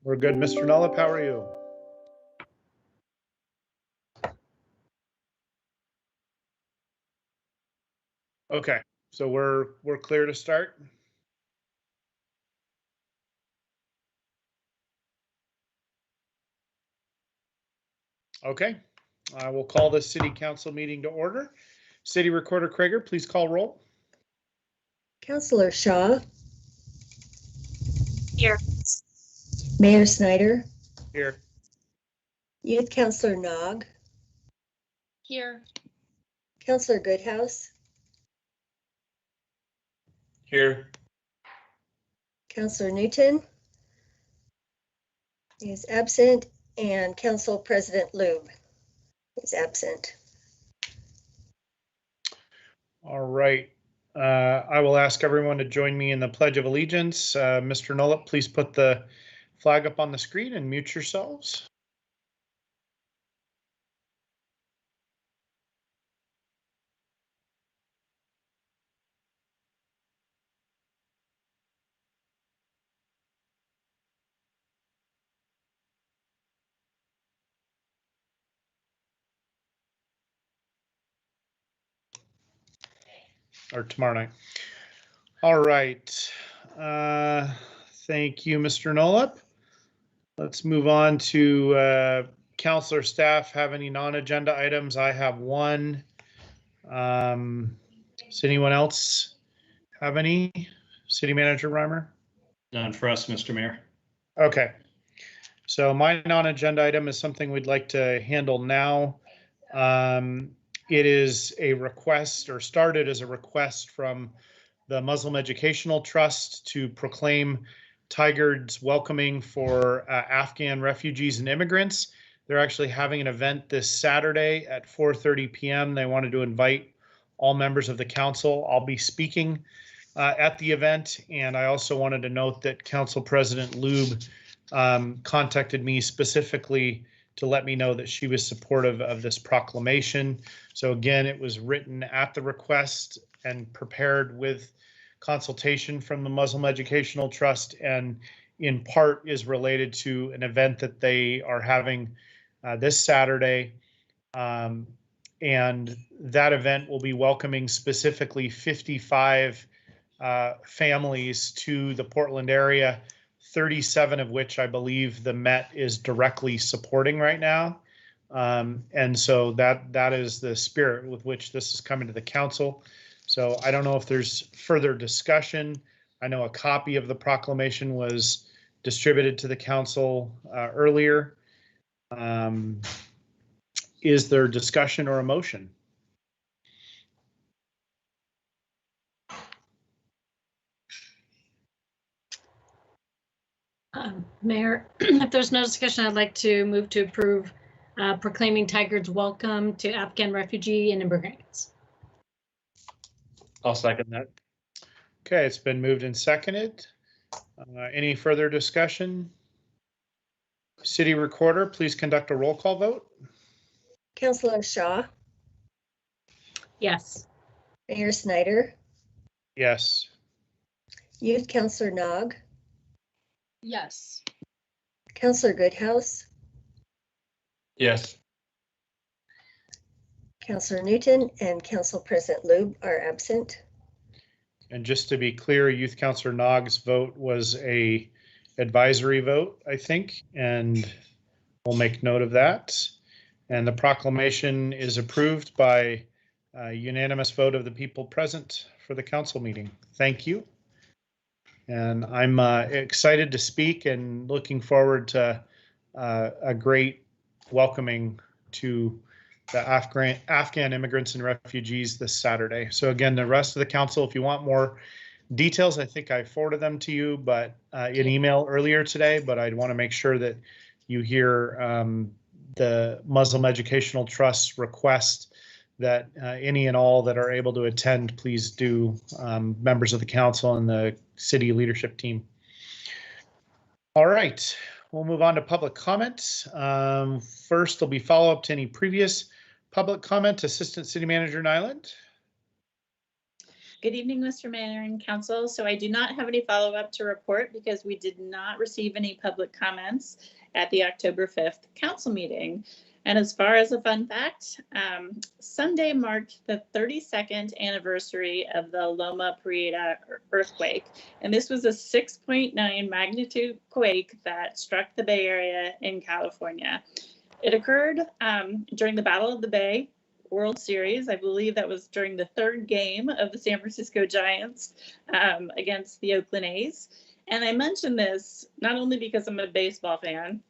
We're good. Mr. Nollip, how are you? Okay, so we're clear to start. Okay, I will call this city council meeting to order. City Recorder Krager, please call roll. Councillor Shaw. Here. Mayor Snyder. Here. Youth Councillor Nog. Here. Councillor Goodhouse. Here. Councillor Newton is absent, and Council President Lube is absent. All right. I will ask everyone to join me in the Pledge of Allegiance. Mr. Nollip, please put the flag up on the screen and mute yourselves. Or tomorrow night. All right. Thank you, Mr. Nollip. Let's move on to councilor staff. Have any non-agenda items? I have one. Does anyone else have any? City Manager Reimer? None for us, Mr. Mayor. Okay. So my non-agenda item is something we'd like to handle now. It is a request, or started as a request from the Muslim Educational Trust to proclaim Tigard's welcoming for Afghan refugees and immigrants. They're actually having an event this Saturday at 4:30 p.m. They wanted to invite all members of the council. I'll be speaking at the event, and I also wanted to note that Council President Lube contacted me specifically to let me know that she was supportive of this proclamation. So again, it was written at the request and prepared with consultation from the Muslim Educational Trust, and in part is related to an event that they are having this Saturday. And that event will be welcoming specifically 55 families to the Portland area, 37 of which I believe the Met is directly supporting right now. And so that is the spirit with which this is coming to the council. So I don't know if there's further discussion. I know a copy of the proclamation was distributed to the council earlier. Is there discussion or a motion? Mayor, if there's no discussion, I'd like to move to approve proclaiming Tigard's welcome to Afghan refugee and immigrants. I'll second that. Okay, it's been moved and seconded. Any further discussion? City Recorder, please conduct a roll call vote. Councillor Shaw, Yes. Mayor Snyder, Yes. Youth Councillor Nog, Yes. Councillor Goodhouse, Yes. Councillor Newton, and Council President Lube are absent. And just to be clear, Youth Councillor Nog's vote was a advisory vote, I think, and we'll make note of that. And the proclamation is approved by a unanimous vote of the people present for the council meeting. Thank you. And I'm excited to speak and looking forward to a great welcoming to the Afghan immigrants and refugees this Saturday. So again, the rest of the council, if you want more details, I think I forwarded them to you, but in email earlier today, but I'd want to make sure that you hear the Muslim Educational Trust's request that any and all that are able to attend, please do, members of the council and the city leadership team. All right, we'll move on to public comments. First, there'll be follow-up to any previous public comment. Assistant City Manager Nyland. Good evening, Mr. Mayor and Council. So I do not have any follow-up to report because we did not receive any public comments at the October 5th council meeting. And as far as a fun fact, Sunday marked the 32nd anniversary of the Loma Prieta earthquake. And this was a 6.9 magnitude quake that struck the Bay Area in California. It occurred during the Battle of the Bay World Series. I believe that was during the third game of the San Francisco Giants against the Oakland A's. And I mention this not only because I'm a baseball fan,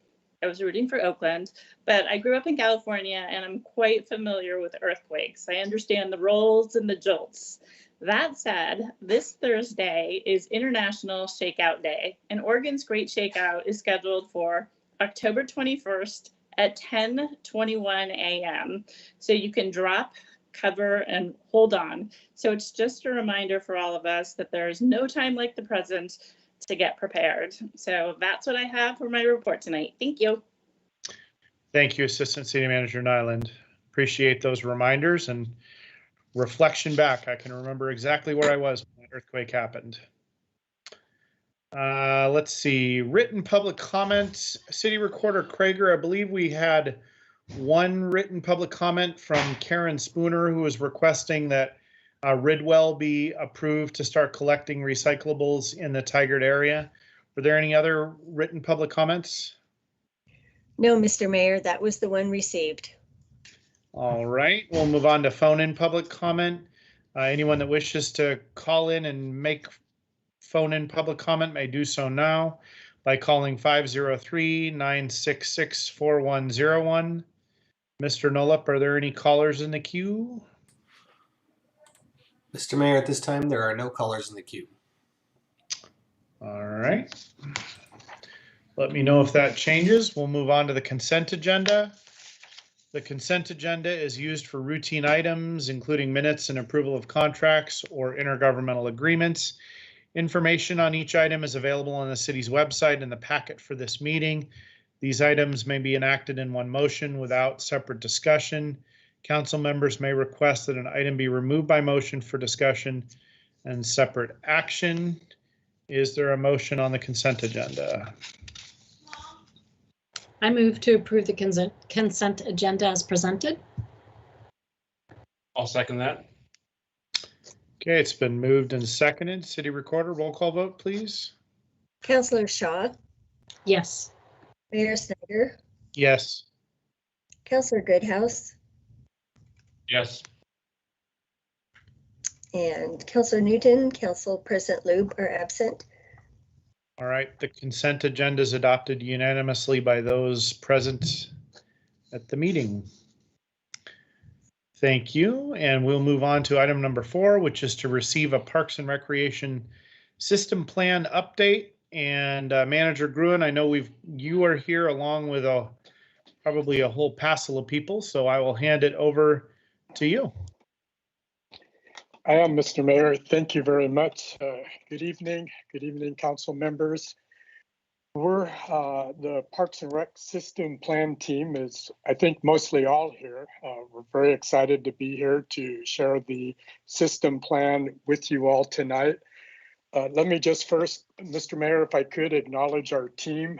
I was rooting for Oakland, but I grew up in California and I'm quite familiar with earthquakes. I understand the rolls and the jolts. That said, this Thursday is International Shakeout Day, and Oregon's Great Shakeout is scheduled for October 21st at 10:21 a.m. So you can drop, cover, and hold on. So it's just a reminder for all of us that there's no time like the present to get prepared. So that's what I have for my report tonight. Thank you. Thank you, Assistant City Manager Nyland. Appreciate those reminders and reflection back. I can remember exactly where I was when the earthquake happened. Let's see, written public comments. City Recorder Krager, I believe we had one written public comment from Karen Spooner, who was requesting that Ridwell be approved to start collecting recyclables in the Tigard area. Were there any other written public comments? No, Mr. Mayor, that was the one received. All right, we'll move on to phone-in public comment. Anyone that wishes to call in and make phone-in public comment may do so now by calling 503-966-4101. Mr. Nolup, are there any callers in the queue? Mr. Mayor, at this time, there are no callers in the queue. All right. Let me know if that changes. We'll move on to the consent agenda. The consent agenda is used for routine items, including minutes and approval of contracts or intergovernmental agreements. Information on each item is available on the city's website in the packet for this meeting. These items may be enacted in one motion without separate discussion. Council members may request that an item be removed by motion for discussion and separate action. Is there a motion on the consent agenda? I move to approve the consent agenda as presented. I'll second that. Okay, it's been moved and seconded. City Recorder, roll call vote, please. Councillor Shaw, Yes. Mayor Snyder, Yes. Councillor Goodhouse, Yes. and Councillor Newton, Council President Lube are absent. All right, the consent agenda is adopted unanimously by those present at the meeting. Thank you, and we'll move on to item number 4, which is to receive a Parks and Recreation System Plan update. And Manager Gruen, I know you are here along with probably a whole passel of people, so I will hand it over to you. I am, Mr. Mayor. Thank you very much. Good evening, council members. We're the Parks and Rec System Plan team is, I think, mostly all here. We're very excited to be here to share the system plan with you all tonight. Let me just first, Mr. Mayor, if I could acknowledge our team.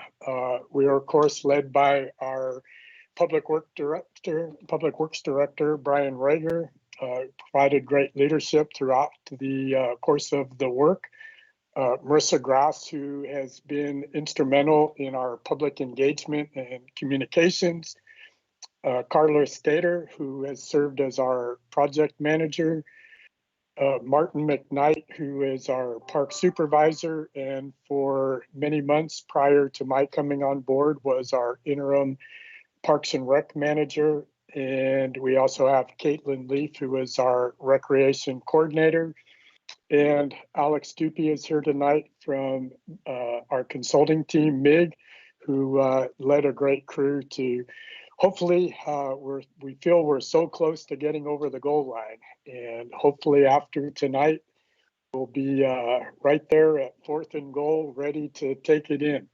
We are, of course, led by our Public Works Director, Brian Rager. Provided great leadership throughout the course of the work. Marissa Grass, who has been instrumental in our public engagement and communications. Carla Stater, who has served as our project manager. Martin McKnight, who is our park supervisor, and for many months prior to my coming on board was our interim Parks and Rec manager. And we also have Caitlin Leaf, who is our recreation coordinator. And Alex Dupuy is here tonight from our consulting team, MIG, who led a great crew to hopefully we feel we're so close to getting over the goal line. And hopefully after tonight, we'll be right there at 4th and goal, ready to take it in.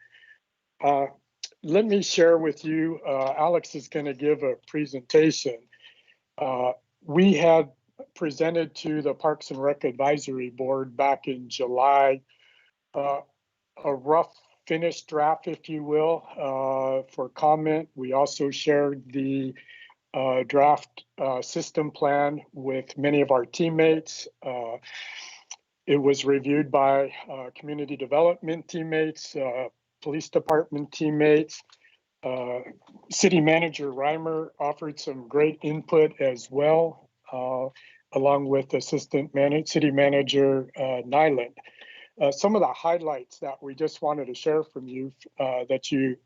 Let me share with you, Alex is going to give a presentation. We had presented to the Parks and Rec Advisory Board back in July a rough finished draft, if you will, for comment. We also shared the draft system plan with many of our teammates. It was reviewed by community development teammates, police department teammates. City Manager Reimer offered some great input as well, along with City Manager Nyland. Some of the highlights that we just wanted to share from you that you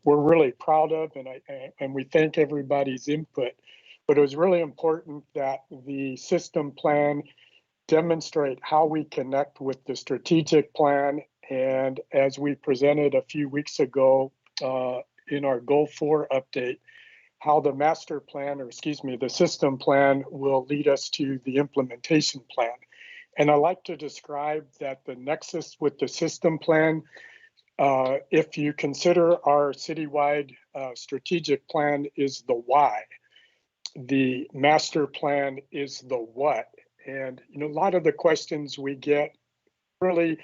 were really proud of, and we thank everybody's input. But it was really important that the system plan demonstrate how we connect with the strategic plan. And as we presented a few weeks ago in our Goal 4 update, how the master plan, or excuse me, the system plan will lead us to the implementation plan. And I like to describe that the nexus with the system plan, if you consider our citywide strategic plan is the why, the master plan is the what. And you know, a lot of the questions we get really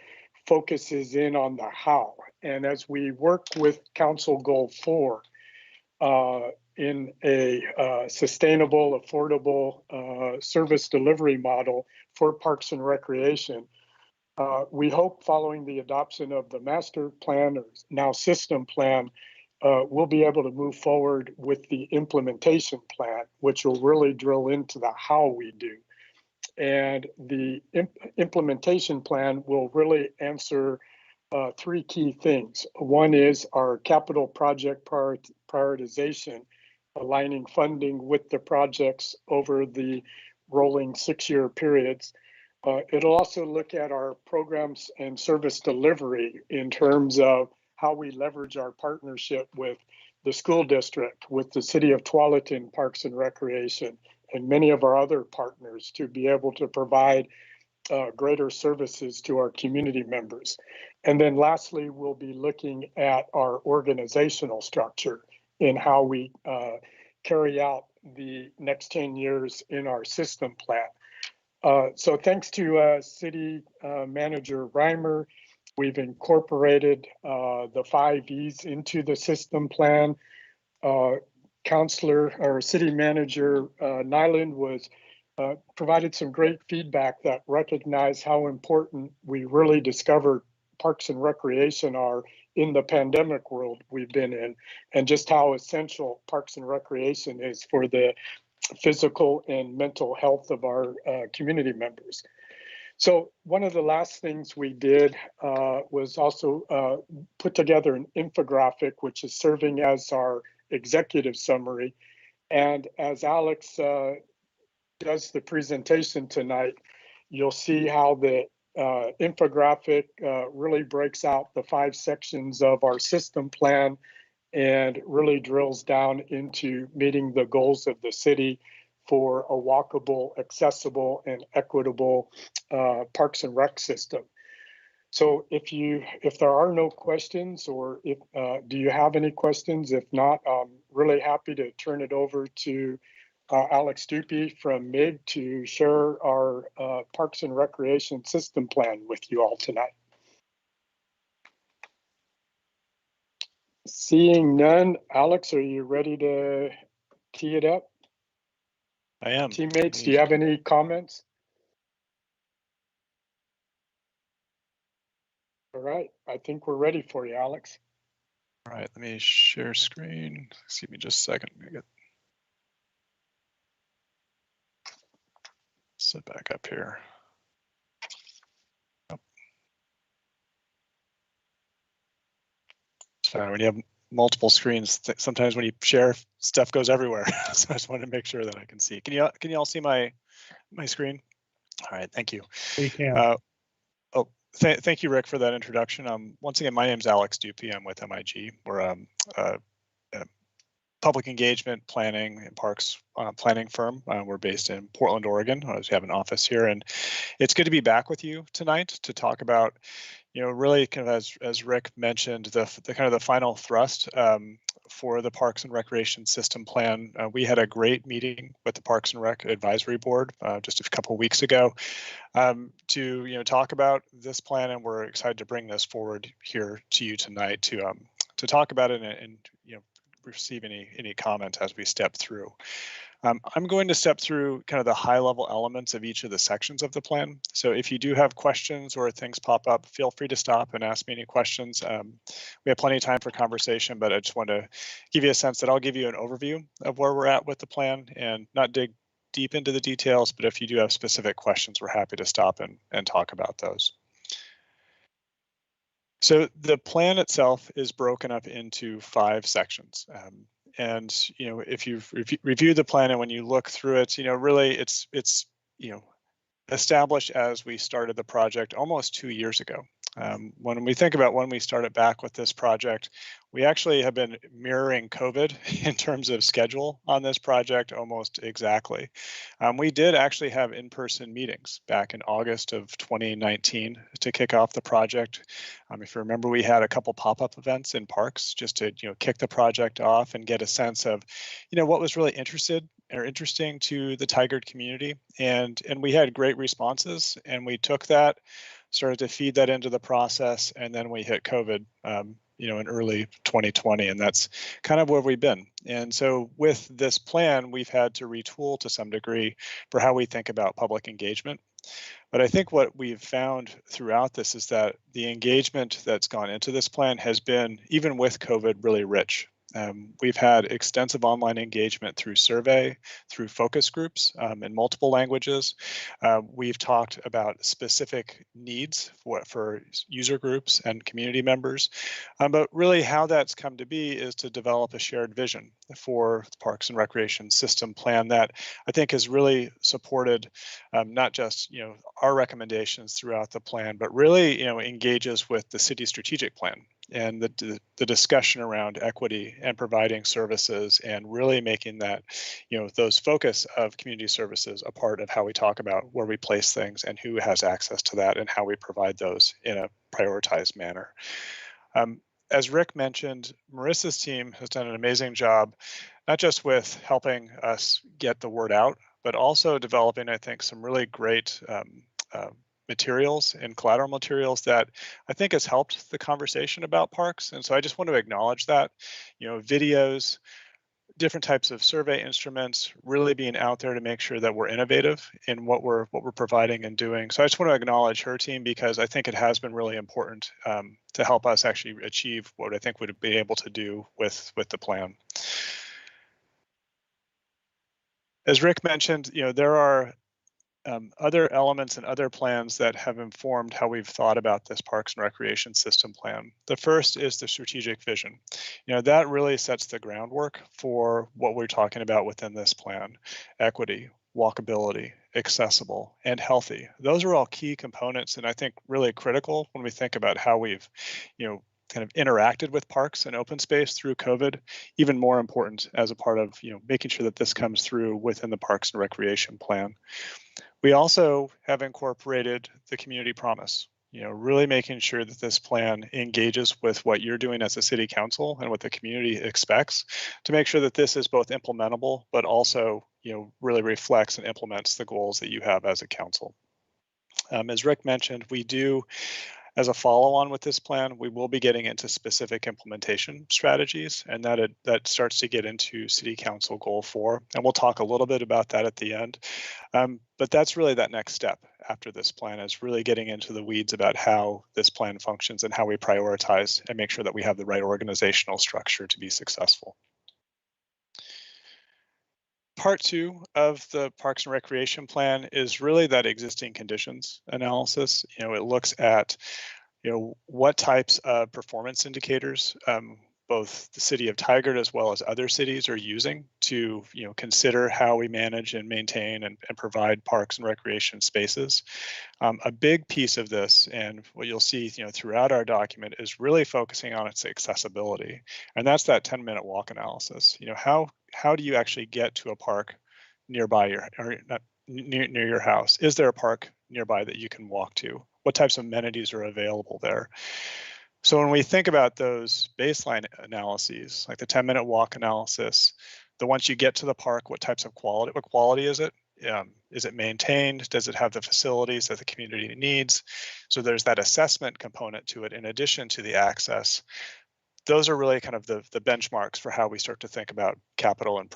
focuses in on the how. And as we work with Council Goal 4 in a sustainable, affordable service delivery model for parks and recreation, we hope following the adoption of the master plan, or now system plan, we'll be able to move forward with the implementation plan, which will really drill into the how we do. And the implementation plan will really answer 3 key things. One is our capital project prioritization, aligning funding with the projects over the rolling 6-year periods. It'll also look at our programs and service delivery in terms of how we leverage our partnership with the school district, with the City of Tualatin Parks and Recreation, and many of our other partners to be able to provide greater services to our community members. And then lastly, we'll be looking at our organizational structure in how we carry out the next 10 years in our system plan. So thanks to City Manager Reimer, we've incorporated the 5 E's into the system plan. Counselor or City Manager Nyland was provided some great feedback that recognized how important we really discovered parks and recreation are in the pandemic world we've been in, and just how essential parks and recreation is for the physical and mental health of our community members. So one of the last things we did was also put together an infographic, which is serving as our executive summary. And as Alex does the presentation tonight, you'll see how the infographic really breaks out the 5 sections of our system plan and really drills down into meeting the goals of the city for a walkable, accessible, and equitable Parks and Rec system. So if there are no questions, or if do you have any questions? If not, I'm really happy to turn it over to Alex Dupy from MIG to share our Parks and Recreation System Plan with you all tonight. Seeing none, Alex, are you ready to tee it up? I am. Teammates, do you have any comments? All right, I think we're ready for you, Alex. All right, let me share screen. Excuse me just a second. Let me get sit back up here. Oh. So when you have multiple screens, sometimes when you share, stuff goes everywhere. So I just wanted to make sure that I can see. Can you all see my screen? All right, thank you. We can. Thank you, Rick, for that introduction. Once again, my name is Alex Dupy. I'm with MIG. We're a public engagement planning and parks planning firm. We're based in Portland, Oregon. We have an office here, and it's good to be back with you tonight to talk about, really kind of as Rick mentioned, the kind of the final thrust for the Parks and Recreation System Plan. We had a great meeting with the Parks and Rec Advisory Board just a couple of weeks ago to talk about this plan, and we're excited to bring this forward here to you tonight to talk about it and receive any comments as we step through. I'm going to step through kind of the high level elements of each of the sections of the plan. So if you do have questions or things pop up, feel free to stop and ask me any questions. We have plenty of time for conversation, but I just want to give you a sense that I'll give you an overview of where we're at with the plan and not dig deep into the details, but if you do have specific questions, we're happy to stop and talk about those. So the plan itself is broken up into 5 sections. And if you've reviewed the plan and when you look through it, really it's established as we started the project almost 2 years ago. When we think about when we started back with this project, we actually have been mirroring COVID in terms of schedule on this project almost exactly. We did actually have in-person meetings back in August of 2019 to kick off the project. If you remember, we had a couple pop-up events in parks just to kick the project off and get a sense of what was really interesting to the Tigard community, and we had great responses, and we took that, started to feed that into the process, and then we hit COVID in early 2020, and that's kind of where we've been. And so with this plan, we've had to retool to some degree for how we think about public engagement. But I think what we've found throughout this is that the engagement that's gone into this plan has been, even with COVID, really rich. We've had extensive online engagement through survey, through focus groups in multiple languages. We've talked about specific needs for user groups and community members. But really how that's come to be is to develop a shared vision for the Parks and Recreation System Plan that I think has really supported not just our recommendations throughout the plan, but really engages with the city strategic plan and the discussion around equity and providing services, and really making that, those focus of community services a part of how we talk about where we place things and who has access to that and how we provide those in a prioritized manner. As Rick mentioned, Marissa's team has done an amazing job, not just with helping us get the word out, but also developing, I think, some really great materials and collateral materials that I think has helped the conversation about parks. And so I just want to acknowledge that, videos, different types of survey instruments, really being out there to make sure that we're innovative in what we're providing and doing. So I just want to acknowledge her team, because I think it has been really important to help us actually achieve what I think we'd be able to do with the plan. As Rick mentioned, there are other elements and other plans that have informed how we've thought about this Parks and Recreation System Plan. The first is the strategic vision. That really sets the groundwork for what we're talking about within this plan: equity, walkability, accessible, and healthy. Those are all key components, and I think really critical when we think about how we've, kind of interacted with parks and open space through COVID, even more important as a part of making sure that this comes through within the Parks and Recreation Plan. We also have incorporated the community promise, really making sure that this plan engages with what you're doing as a city council and what the community expects to make sure that this is both implementable, but also, really reflects and implements the goals that you have as a council. As Rick mentioned, we do, as a follow-on with this plan, we will be getting into specific implementation strategies, and that starts to get into City Council Goal 4, and we'll talk a little bit about that at the end. But that's really that next step after this plan, is really getting into the weeds about how this plan functions and how we prioritize and make sure that we have the right organizational structure to be successful. Part 2 of the Parks and Recreation Plan is really that existing conditions analysis. It looks at, what types of performance indicators both the city of Tigard as well as other cities are using to, consider how we manage and maintain and provide parks and recreation spaces. A big piece of this, and what you'll see, throughout our document, is really focusing on its accessibility, and that's that 10-minute walk analysis. How do you actually get to a park nearby near your house? Is there a park nearby that you can walk to? What types of amenities are available there? So when we think about those baseline analyses, like the 10-minute walk analysis, once you get to the park, what types of quality, what quality is it? Is it maintained? Does it have the facilities that the community needs? So there's that assessment component to it in addition to the access. Those are really kind of the benchmarks for how we start to think about capital and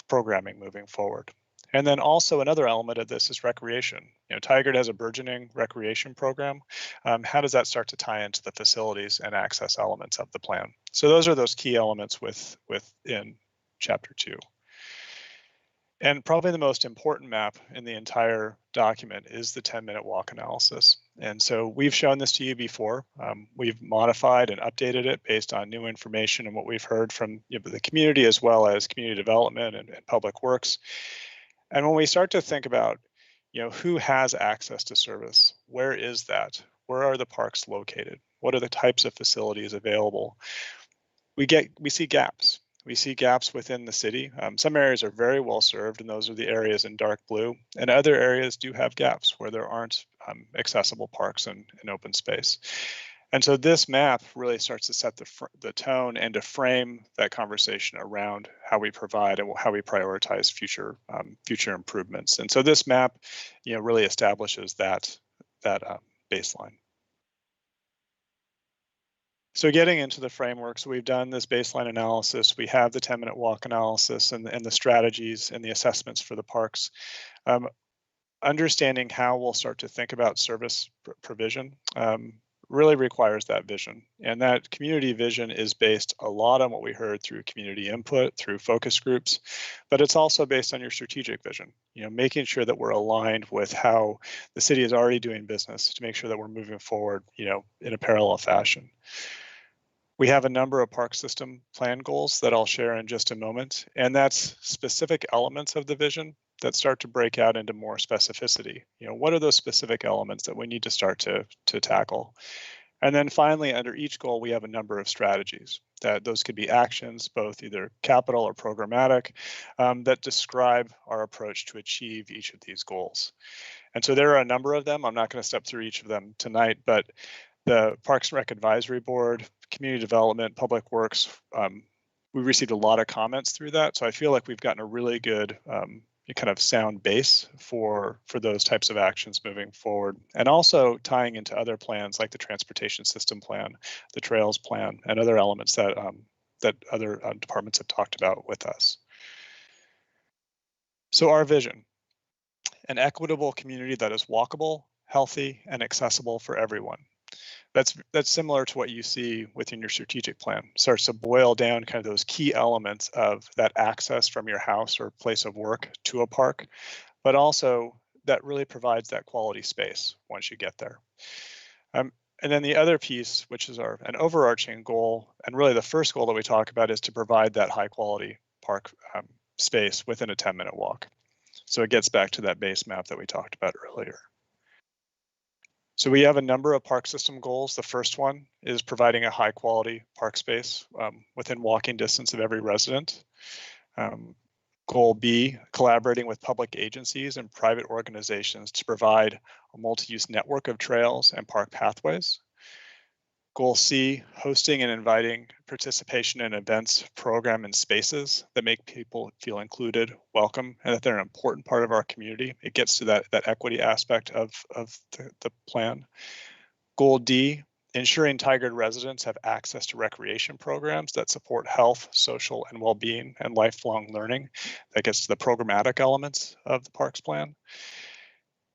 programming moving forward. And then also another element of this is recreation. Tigard has a burgeoning recreation program. How does that start to tie into the facilities and access elements of the plan? So those are those key elements within Chapter 2. And probably the most important map in the entire document is the 10-minute walk analysis. And so we've shown this to you before. We've modified and updated it based on new information and what we've heard from the community, as well as community development and public works. And when we start to think about, who has access to service, where is that? Where are the parks located? What are the types of facilities available? We see gaps. We see gaps within the city. Some areas are very well served, and those are the areas in dark blue. And other areas do have gaps where there aren't accessible parks and open space. And so this map really starts to set the tone and to frame that conversation around how we provide and how we prioritize future improvements. And so this map, really establishes that baseline. So getting into the framework, so we've done this baseline analysis, we have the 10-minute walk analysis and the strategies and the assessments for the parks. Understanding how we'll start to think about service provision really requires that vision. And that community vision is based a lot on what we heard through community input, through focus groups, but it's also based on your strategic vision, making sure that we're aligned with how the city is already doing business to make sure that we're moving forward, in a parallel fashion. We have a number of park system plan goals that I'll share in just a moment, and that's specific elements of the vision that start to break out into more specificity. What are those specific elements that we need to start to tackle? And then finally, under each goal, we have a number of strategies that those could be actions, both either capital or programmatic, that describe our approach to achieve each of these goals. And so there are a number of them. I'm not going to step through each of them tonight, but the Parks and Rec Advisory Board, Community Development, Public Works, we received a lot of comments through that. So I feel like we've gotten a really good kind of sound base for those types of actions moving forward, and also tying into other plans like the transportation system plan, the trails plan, and other elements that other departments have talked about with us. So our vision: an equitable community that is walkable, healthy, and accessible for everyone. That's similar to what you see within your strategic plan. Starts to boil down kind of those key elements of that access from your house or place of work to a park, but also that really provides that quality space once you get there. And then the other piece, which is an overarching goal, and really the first goal that we talk about, is to provide that high quality park space within a 10-minute walk. So it gets back to that base map that we talked about earlier. So we have a number of park system goals. The first one is providing a high quality park space within walking distance of every resident. Goal B, collaborating with public agencies and private organizations to provide a multi-use network of trails and park pathways. Goal C, hosting and inviting participation in events, program, and spaces that make people feel included, welcome, and that they're an important part of our community. It gets to that equity aspect of the plan. Goal D, ensuring Tigard residents have access to recreation programs that support health, social, and well-being and lifelong learning. That gets to the programmatic elements of the Parks Plan.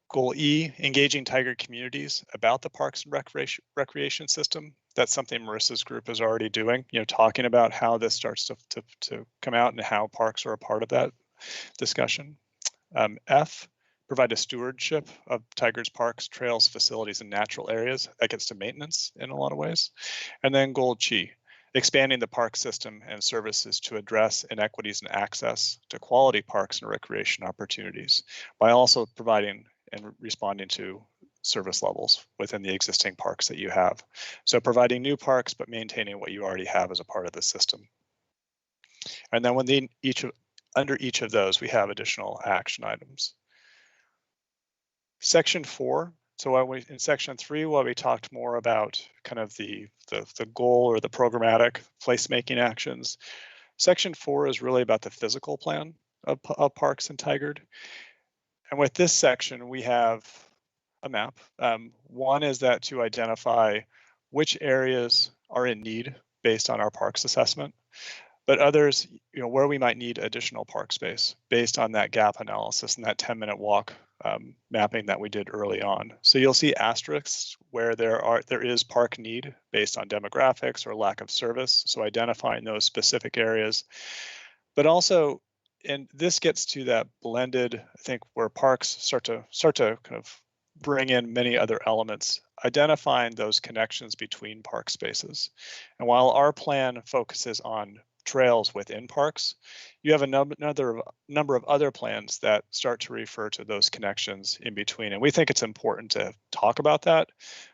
Goal E, engaging Tigard communities about the parks and recreation system. That's something Marissa's group is already doing, talking about how this starts to come out and how parks are a part of that discussion. F, provide a stewardship of Tigard's parks, trails, facilities, and natural areas. That gets to maintenance in a lot of ways. And then goal G, expanding the park system and services to address inequities in access to quality parks and recreation opportunities by also providing and responding to service levels within the existing parks that you have. So providing new parks, but maintaining what you already have as a part of the system. And then under each of those, we have additional action items. Section 4. So in section 3, while we talked more about kind of the goal or the programmatic placemaking actions, section 4 is really about the physical plan of parks in Tigard. And with this section, we have a map. One is that to identify which areas are in need based on our parks assessment, but others, where we might need additional park space based on that gap analysis and that 10-minute walk mapping that we did early on. So you'll see asterisks where there is park need based on demographics or lack of service. So identifying those specific areas, but also, and this gets to that blended, I think, where parks start to kind of bring in many other elements, identifying those connections between park spaces. And while our plan focuses on trails within parks, you have another number of other plans that start to refer to those connections in between. And we think it's important to talk about that,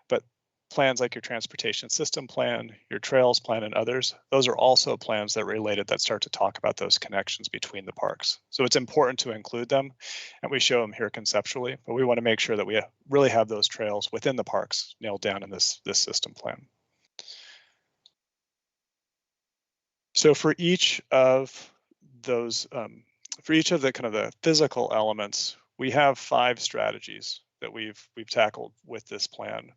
but plans like your transportation system plan, your trails plan, and others, those are also plans that are related that start to talk about those connections between the parks. So it's important to include them, and we show them here conceptually, but we want to make sure that we really have those trails within the parks nailed down in this system plan. So for each of those, for each of the kind of the physical elements, we have 5 strategies that we've tackled with this plan.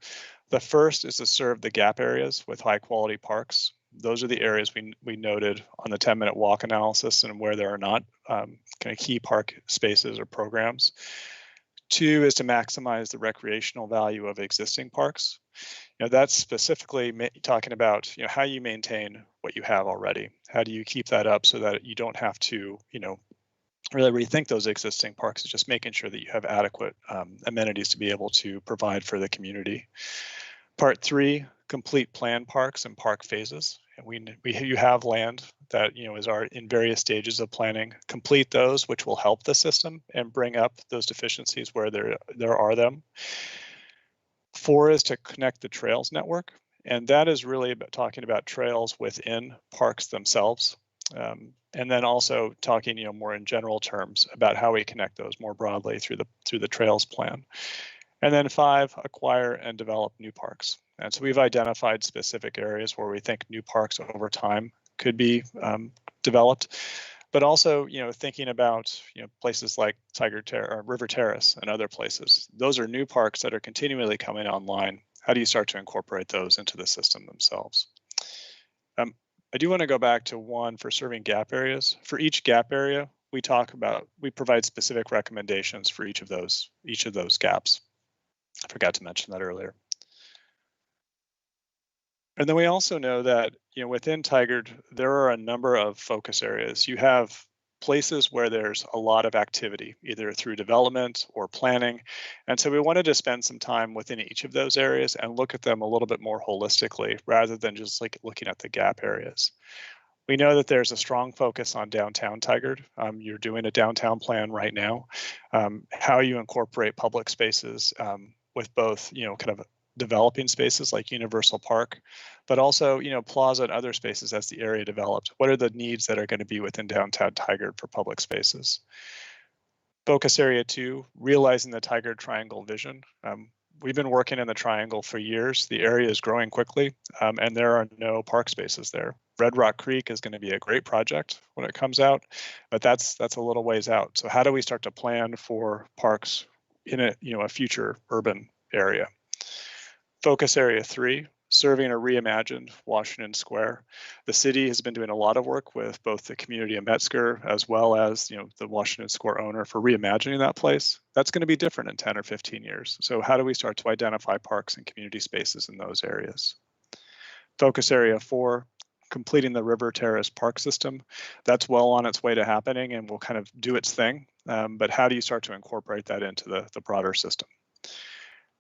The first is to serve the gap areas with high quality parks. Those are the areas we noted on the 10-minute walk analysis and where there are not kind of key park spaces or programs. 2 is to maximize the recreational value of existing parks. That's specifically talking about how you maintain what you have already. How do you keep that up so that you don't have to really rethink those existing parks? It's just making sure that you have adequate amenities to be able to provide for the community. Part 3, complete planned parks and park phases. And you have land that is in various stages of planning. Complete those, which will help the system and bring up those deficiencies where there are them. 4 is to connect the trails network, and that is really about talking about trails within parks themselves, and then also talking more in general terms about how we connect those more broadly through the trails plan. And then 5, acquire and develop new parks. And so we've identified specific areas where we think new parks over time could be developed, but also thinking about places like River Terrace and other places. Those are new parks that are continually coming online. How do you start to incorporate those into the system themselves? I do want to go back to 1 for serving gap areas. For each gap area, we provide specific recommendations for each of those gaps. I forgot to mention that earlier. And then we also know that within Tigard, there are a number of focus areas. You have places where there's a lot of activity, either through development or planning. And so we wanted to spend some time within each of those areas and look at them a little bit more holistically rather than just looking at the gap areas. We know that there's a strong focus on downtown Tigard. You're doing a downtown plan right now. How you incorporate public spaces with both, kind of developing spaces like Universal Park, but also, Plaza and other spaces as the area developed. What are the needs that are going to be within downtown Tigard for public spaces? Focus area 2, realizing the Tigard Triangle vision. We've been working in the triangle for years. The area is growing quickly, and there are no park spaces there. Red Rock Creek is going to be a great project when it comes out, but that's a little ways out. So how do we start to plan for parks in a future urban area? Focus area 3, serving a reimagined Washington Square. The city has been doing a lot of work with both the community of Metzger as well as the Washington Square owner for reimagining that place. That's going to be different in 10 or 15 years. So how do we start to identify parks and community spaces in those areas? Focus area 4, completing the River Terrace Park system. That's well on its way to happening and will kind of do its thing. But how do you start to incorporate that into the broader system?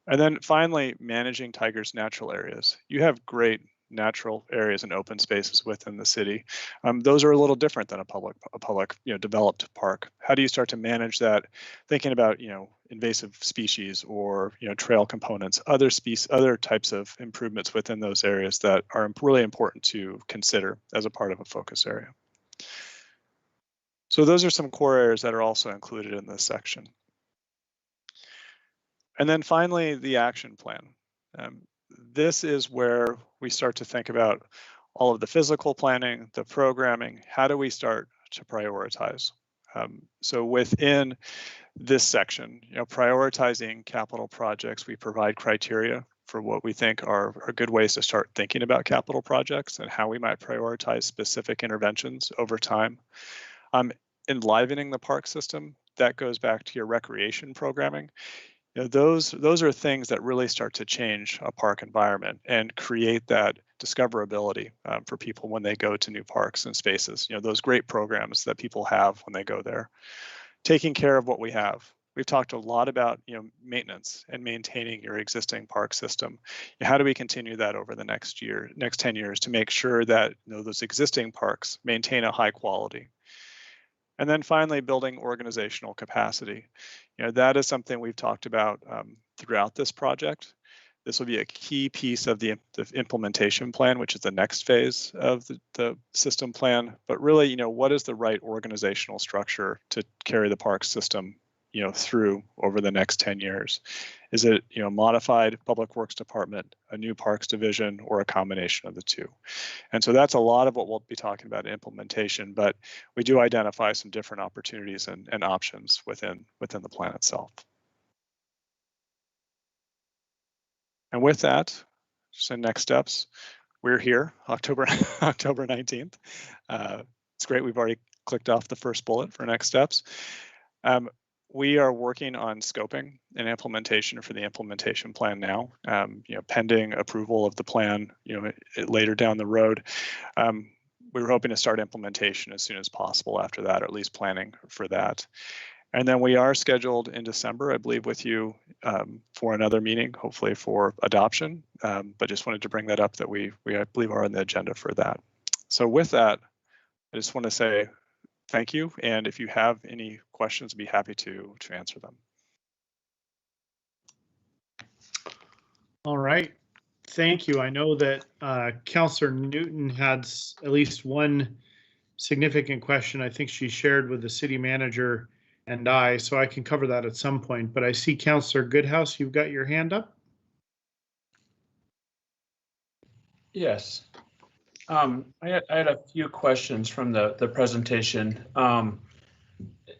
And then finally, managing Tigard's natural areas. You have great natural areas and open spaces within the city. Those are a little different than a public developed park. How do you start to manage that? Thinking about invasive species or trail components, other types of improvements within those areas that are really important to consider as a part of a focus area. So those are some core areas that are also included in this section. And then finally, the action plan. This is where we start to think about all of the physical planning, the programming. How do we start to prioritize? So within this section, prioritizing capital projects, we provide criteria for what we think are good ways to start thinking about capital projects and how we might prioritize specific interventions over time. Enlivening the park system, that goes back to your recreation programming. Those are things that really start to change a park environment and create that discoverability for people when they go to new parks and spaces. Those great programs that people have when they go there. Taking care of what we have. We've talked a lot about maintenance and maintaining your existing park system. How do we continue that over the next 10 years to make sure that those existing parks maintain a high quality? And then finally, building organizational capacity. That is something we've talked about throughout this project. This will be a key piece of the implementation plan, which is the next phase of the system plan. But really, what is the right organizational structure to carry the park system through over the next 10 years? Is it, modified public works department, a new parks division, or a combination of the two? And so that's a lot of what we'll be talking about in implementation, but we do identify some different opportunities and options within the plan itself. And with that, just the next steps. We're here, October 19th. It's great, we've already clicked off the first bullet for next steps. We are working on scoping and implementation for the implementation plan now, pending approval of the plan, later down the road. We were hoping to start implementation as soon as possible after that, or at least planning for that. And then we are scheduled in December, I believe, with you for another meeting, hopefully for adoption. But just wanted to bring that up that we I believe are on the agenda for that. So with that, I just want to say thank you, and if you have any questions, I'd be happy to answer them. All right, thank you. I know that Councillor Newton had at least one significant question I think she shared with the city manager and I, so I can cover that at some point. But I see Councillor Goodhouse, you've got your hand up. Yes. I had a few questions from the presentation.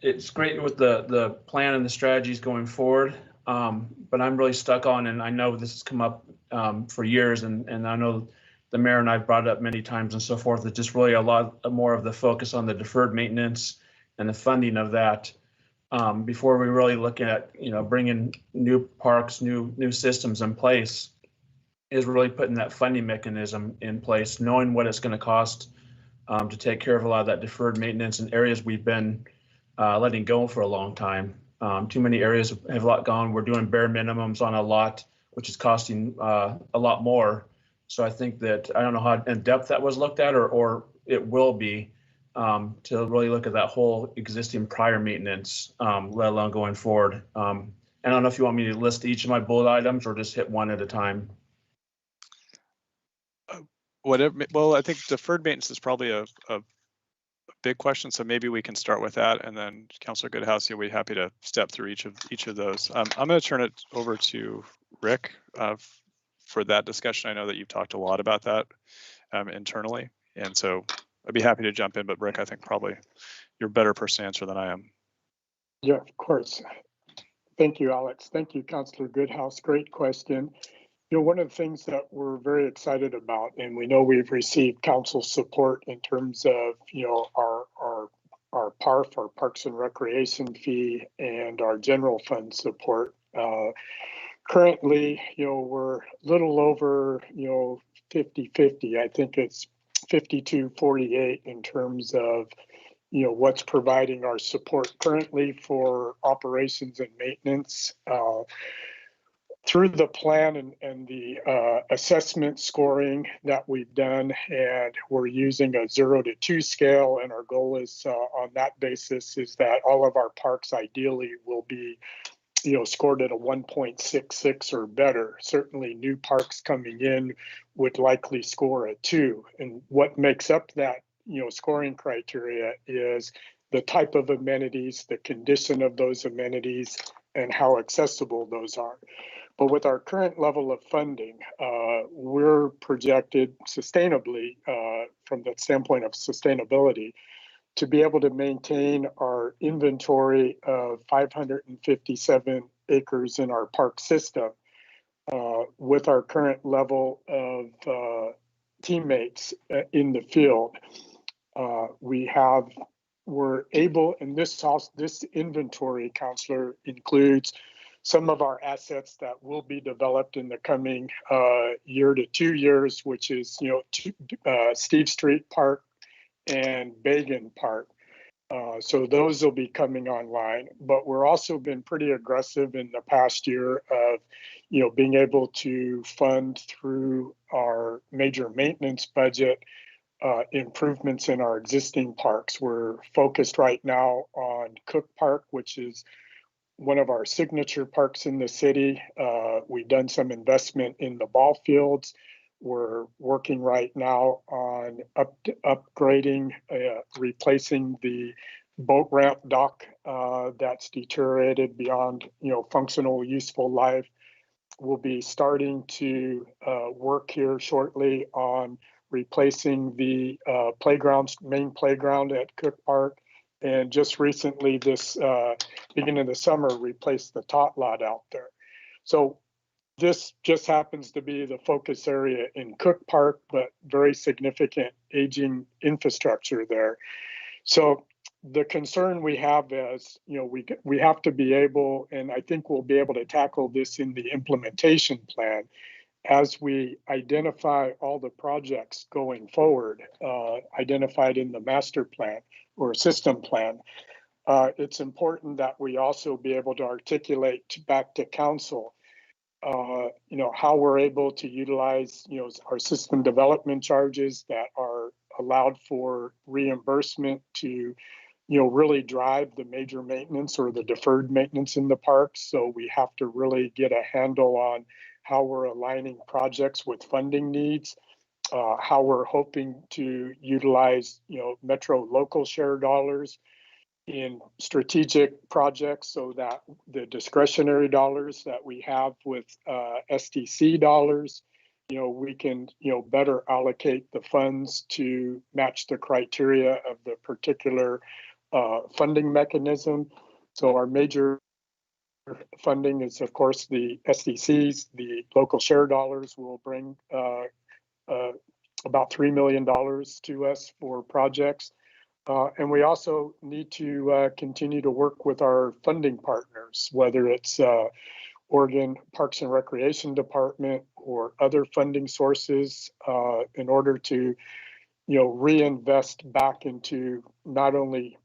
It's great with the plan and the strategies going forward, but I'm really stuck on, and I know this has come up for years, and I know the mayor and I've brought it up many times and so forth. It's just really a lot more of the focus on the deferred maintenance and the funding of that before we really look at bringing new parks, new systems in place. Is really putting that funding mechanism in place, knowing what it's going to cost to take care of a lot of that deferred maintenance in areas we've been letting go for a long time. Too many areas have a lot gone. We're doing bare minimums on a lot, which is costing a lot more. So I think that, I don't know how in depth that was looked at, or it will be, to really look at that whole existing prior maintenance, let alone going forward. And And I don't know if you want me to list each of my bullet items or just hit one at a time. Whatever. Well, I think deferred maintenance is probably a big question, so maybe we can start with that, and then Councilor Goodhouse, you'll be happy to step through each of those. I'm going to turn it over to Rick for that discussion. I know that you've talked a lot about that internally, and so I'd be happy to jump in, but Rick, I think probably you're a better person to answer than I am. Yeah, of course. Thank you, Alex. Thank you, Councilor Goodhouse. Great question. You know, one of the things that we're very excited about, and we know we've received council support in terms of, you know, our PARF, our Parks and Recreation fee, and our general fund support. Currently, you know, we're a little over, you know, 50-50. I think it's 52-48 in terms of, you know, what's providing our support currently for operations and maintenance. Through the plan and the assessment scoring that we've done, and we're using a 0 to 2 scale, and our goal is on that basis is that all of our parks ideally will be, you know, scored at a 1.66 or better. Certainly new parks coming in would likely score a 2. And what makes up that, you know, scoring criteria is the type of amenities, the condition of those amenities, and how accessible those are. But with our current level of funding, we're projected sustainably, from the standpoint of sustainability, to be able to maintain our inventory of 557 acres in our park system with our current level of teammates in the field. We're able, and this inventory, Councilor, includes some of our assets that will be developed in the coming year to 2 years, which is, you know, Steve Street Park and Bagan Park. So those will be coming online, but we're also been pretty aggressive in the past year of, you know, being able to fund through our major maintenance budget improvements in our existing parks. We're focused right now on Cook Park, which is one of our signature parks in the city. We've done some investment in the ball fields. We're working right now on upgrading, replacing the boat ramp dock that's deteriorated beyond, you know, functional, useful life. We'll be starting to work here shortly on replacing the main playground at Cook Park. And just recently, this beginning of the summer, replaced the tot lot out there. So this just happens to be the focus area in Cook Park, but very significant aging infrastructure there. So the concern we have is, you know, we have to be able, and I think we'll be able to tackle this in the implementation plan as we identify all the projects going forward, identified in the master plan or system plan. It's important that we also be able to articulate back to council, you know, how we're able to utilize, you know, our system development charges that are allowed for reimbursement to, you know, really drive the major maintenance or the deferred maintenance in the parks. So we have to really get a handle on how we're aligning projects with funding needs, how we're hoping to utilize, you know, metro local share dollars in strategic projects so that the discretionary dollars that we have with STC dollars, you know, we can, you know, better allocate the funds to match the criteria of the particular funding mechanism. So our major funding is, of course, the SDCs. The local share dollars will bring about $3 million to us for projects. And we also need to continue to work with our funding partners, whether it's Oregon Parks and Recreation Department or other funding sources, in order to, you know, reinvest back into not only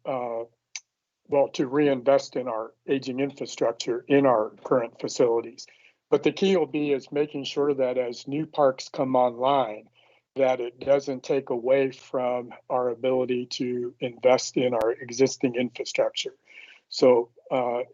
to reinvest in our aging infrastructure in our current facilities. But the key will be is making sure that as new parks come online, that it doesn't take away from our ability to invest in our existing infrastructure. So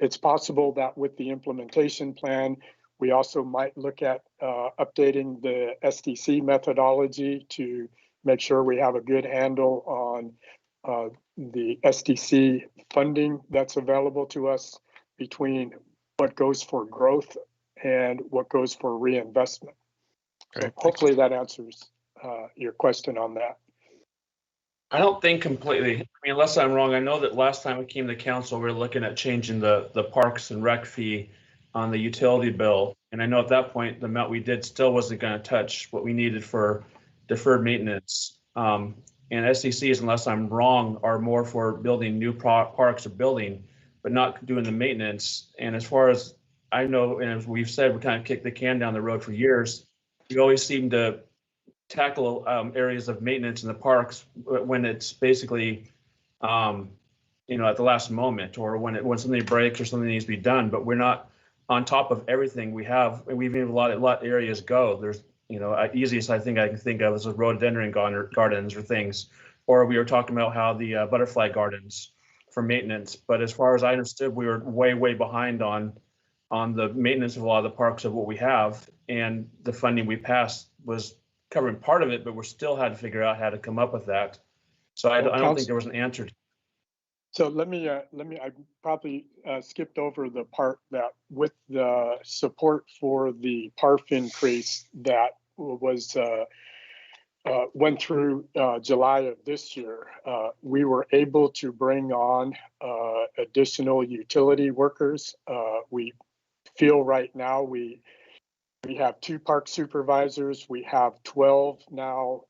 it's possible that with the implementation plan, we also might look at updating the SDC methodology to make sure we have a good handle on the SDC funding that's available to us between what goes for growth and what goes for reinvestment. So hopefully that answers your question on that. I don't think completely. I mean, unless I'm wrong, I know that last time we came to council, we were looking at changing the Parks and Rec fee on the utility bill. And I know at that point, the amount we did still wasn't going to touch what we needed for deferred maintenance. And SDCs, unless I'm wrong, are more for building new parks or building, but not doing the maintenance. And as far as I know, and as we've said, we kind of kicked the can down the road for years. We always seem to tackle areas of maintenance in the parks when it's basically, you know, at the last moment, or when something breaks or something needs to be done. But we're not on top of everything we have. We've even let a lot of areas go. There's, you know, easiest I think I can think of is the rhododendron gardens or things, or we were talking about how the butterfly gardens for maintenance. But as far as I understood, we were way behind on the maintenance of a lot of the parks of what we have, and the funding we passed was covering part of it, but we still had to figure out how to come up with that. So I don't think there was an answer. So let me, I probably skipped over the part that with the support for the PARF increase that was went through July of this year, we were able to bring on additional utility workers. We feel right now we have 2 park supervisors. We have 12 now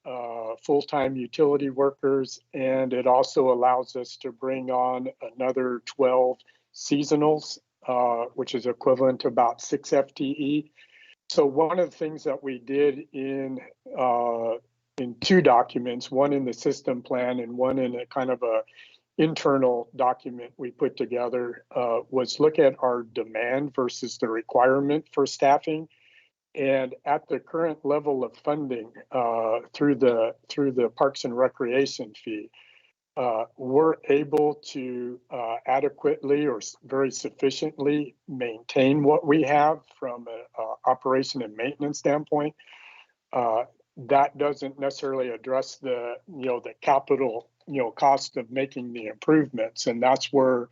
full-time utility workers, and it also allows us to bring on another 12 seasonals, which is equivalent to about 6 FTE. So one of the things that we did in 2 documents, one in the system plan and one in a kind of a internal document we put together, was look at our demand versus the requirement for staffing. And at the current level of funding through the Parks and Recreation fee, we're able to adequately or very sufficiently maintain what we have from an operation and maintenance standpoint. That doesn't necessarily address the capital cost of making the improvements, and that's where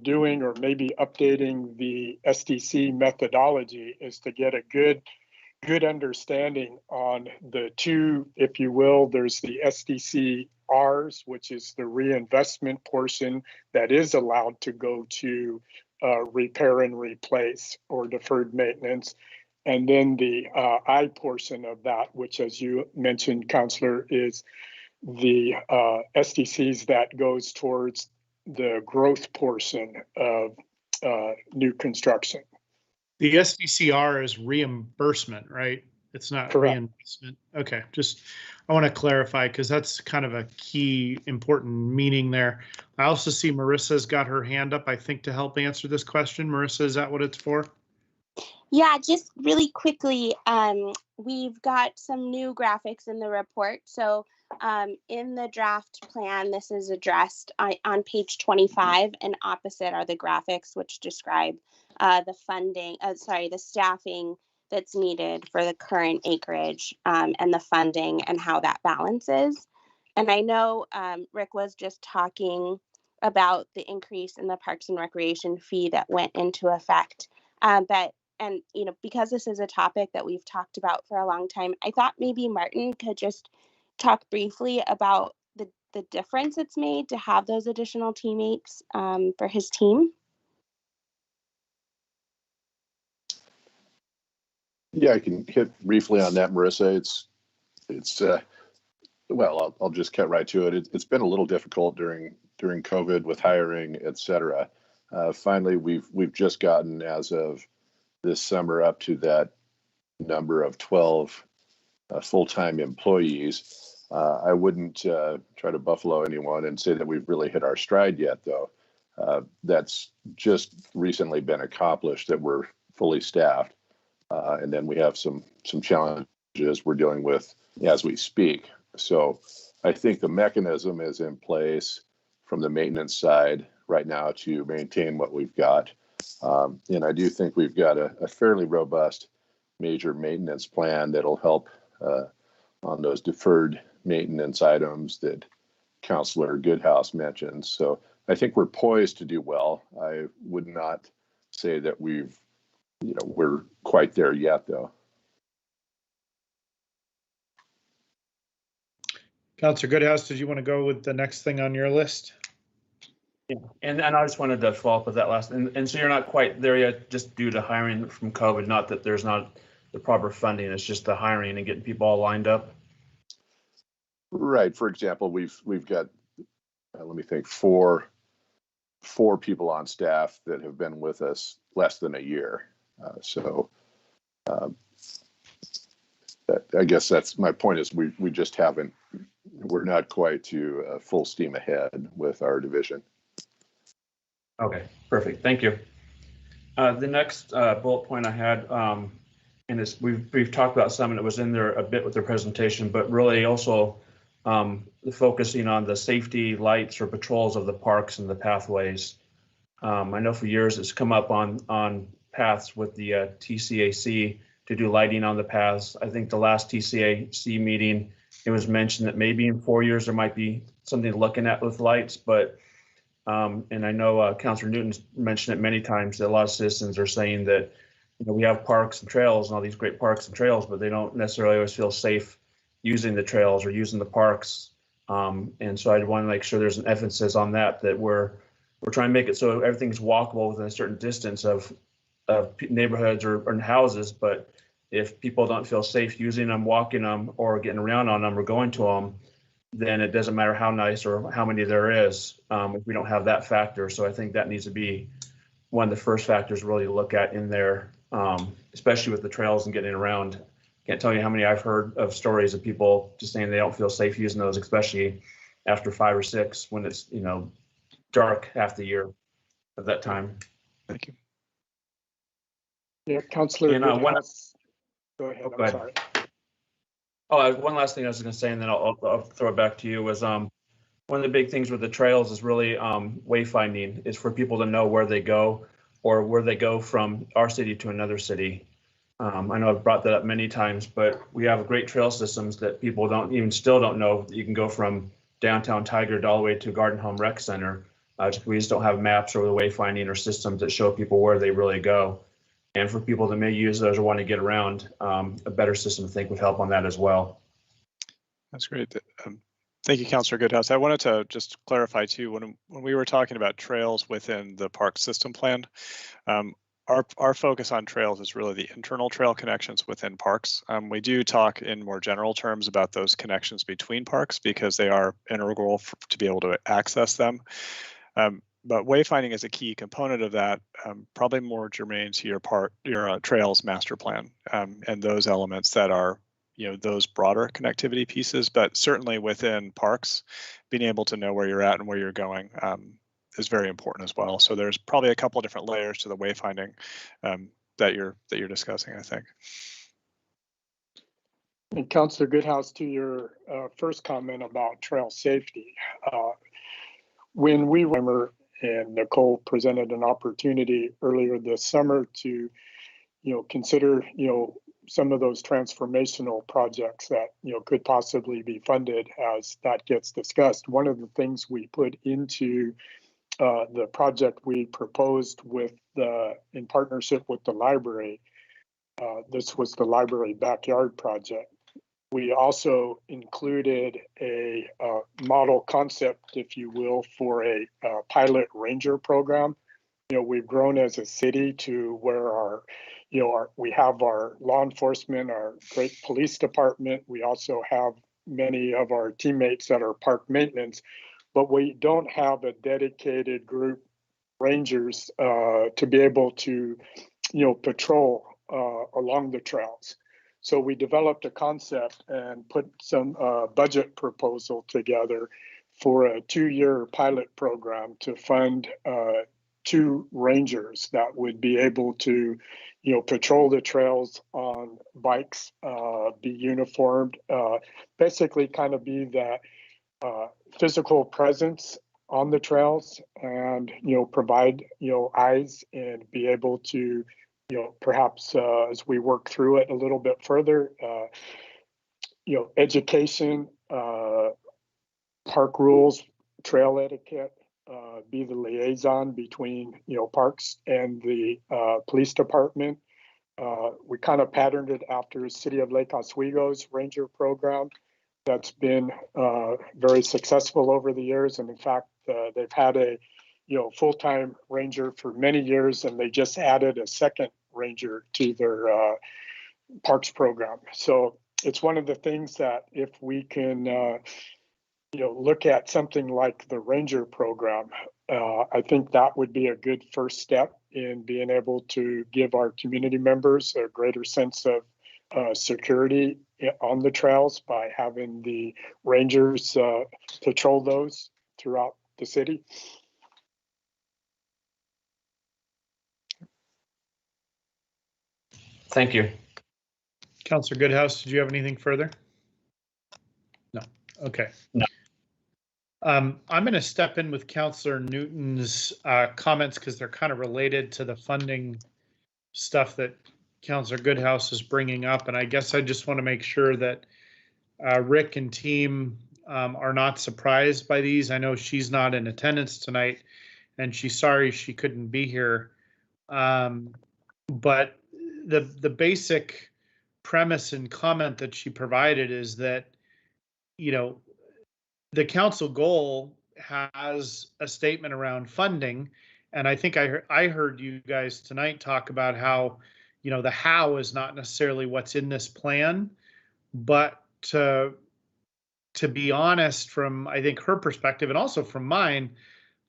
doing or maybe updating the SDC methodology is to get a good understanding on the 2, if you will. There's the SDCRs, which is the reinvestment portion that is allowed to go to repair and replace or deferred maintenance. And then the I portion of that, which, as you mentioned, Councillor, is the SDCs that goes towards the growth portion of new construction. The SDCR is reimbursement, right? It's not Correct. reinvestment. Okay, I want to clarify because that's kind of a key important meaning there. I also see Marissa's got her hand up, I think, to help answer this question. Marissa, is that what it's for? Yeah, just really quickly, we've got some new graphics in the report. So in the draft plan, this is addressed on page 25, and opposite are the graphics which describe the funding, the staffing that's needed for the current acreage and the funding and how that balances. And I know Rick was just talking about the increase in the Parks and Recreation fee that went into effect, and because this is a topic that we've talked about for a long time, I thought maybe Martin could just talk briefly about the difference it's made to have those additional teammates for his team. Yeah, I can hit briefly on that, Marissa. It's well, I'll just cut right to it. It's been a little difficult during COVID with hiring, et cetera. Finally, we've just gotten, as of this summer, up to that number of 12 full-time employees. I wouldn't try to buffalo anyone and say that we've really hit our stride yet, though. That's just recently been accomplished, that we're fully staffed. And then we have some challenges we're dealing with as we speak. So I think the mechanism is in place from the maintenance side right now to maintain what we've got. And I do think we've got a fairly robust major maintenance plan that'll help on those deferred maintenance items that Councilor Goodhouse mentioned. So I think we're poised to do well. I would not say that we're quite there yet, though. Councilor Goodhouse, did you want to go with the next thing on your list? Yeah, and I just wanted to follow up with that last, and so you're not quite there yet, just due to hiring from COVID. Not that there's not the proper funding; it's just the hiring and getting people all lined up. Right. For example, we've got let me think, four people on staff that have been with us less than a year. I guess that's my point. Is we just haven't. We're not quite to full steam ahead with our division. Okay, perfect. Thank you. The next bullet point I had, and it's, we've talked about some, and it was in there a bit with the presentation, but really also the focusing on the safety lights or patrols of the parks and the pathways. I know for years it's come up on paths with the TCAC to do lighting on the paths. I think the last TCAC meeting, it was mentioned that maybe in 4 years there might be something looking at with lights, but and I know Councilor Newton's mentioned it many times that a lot of citizens are saying that, you know, we have parks and trails and all these great parks and trails, but they don't necessarily always feel safe using the trails or using the parks. And so I want to make sure there's an emphasis on that we're trying to make it so everything's walkable within a certain distance of neighborhoods or houses. But if people don't feel safe using them, walking them, or getting around on them or going to them, then it doesn't matter how nice or how many there is if we don't have that factor. So I think that needs to be one of the first factors really to look at in there, especially with the trails and getting around. Can't tell you how many I've heard of stories of people just saying they don't feel safe using those, especially after 5 or 6 when it's, you know, dark half the year at that time. Thank you. Yeah, Councilor Goodhouse. Go ahead. I'm sorry. Oh, one last thing I was going to say, and then I'll throw it back to you, was one of the big things with the trails is really wayfinding, is for people to know where they go or where they go from our city to another city. I know I've brought that up many times, but we have great trail systems that people still don't know that you can go from downtown Tigard all the way to Garden Home Rec Center. We just don't have maps or the wayfinding or systems that show people where they really go. And for people that may use those or want to get around, a better system I think would help on that as well. That's great. Thank you, Councilor Goodhouse. I wanted to just clarify too, when we were talking about trails within the park system plan, our focus on trails is really the internal trail connections within parks. We do talk in more general terms about those connections between parks because they are integral to be able to access them. But wayfinding is a key component of that, probably more germane to your trails master plan and those elements that are, you know, those broader connectivity pieces. But certainly within parks, being able to know where you're at and where you're going is very important as well. So there's probably a couple of different layers to the wayfinding that you're discussing, I think. And Councilor Goodhouse, to your first comment about trail safety, when we remember, and Nicole presented an opportunity earlier this summer to, you know, consider, you know, some of those transformational projects that, you know, could possibly be funded as that gets discussed. One of the things we put into the project we proposed in partnership with the library, this was the library backyard project. We also included a model concept, if you will, for a pilot ranger program. You know, we've grown as a city to where we have our law enforcement, our great police department. We also have many of our teammates that are park maintenance, but we don't have a dedicated group rangers to be able to, you know, patrol along the trails. So we developed a concept and put some budget proposal together for a 2-year pilot program to fund 2 rangers that would be able to, you know, patrol the trails on bikes, be uniformed, basically kind of be that physical presence on the trails and, provide, eyes and be able to, perhaps as we work through it a little bit further, education, park rules, trail etiquette, be the liaison between, parks and the police department. We kind of patterned it after City of Lake Oswego's ranger program that's been very successful over the years. And in fact, they've had a full-time ranger for many years, and they just added a second ranger to their parks program. So it's one of the things that if we can look at something like the ranger program, I think that would be a good first step in being able to give our community members a greater sense of security on the trails by having the rangers patrol those throughout the city. Thank you. Councillor Goodhouse, did you have anything further? No. Okay. No. I'm going to step in with Councillor Newton's comments because they're kind of related to the funding stuff that Councillor Goodhouse is bringing up. And I guess I just want to make sure that Rick and team are not surprised by these. I know she's not in attendance tonight and she's sorry she couldn't be here. But the basic premise and comment that she provided is that, the council goal has a statement around funding. And I think I heard you guys tonight talk about how, the how is not necessarily what's in this plan, but to be honest, from I think her perspective and also from mine,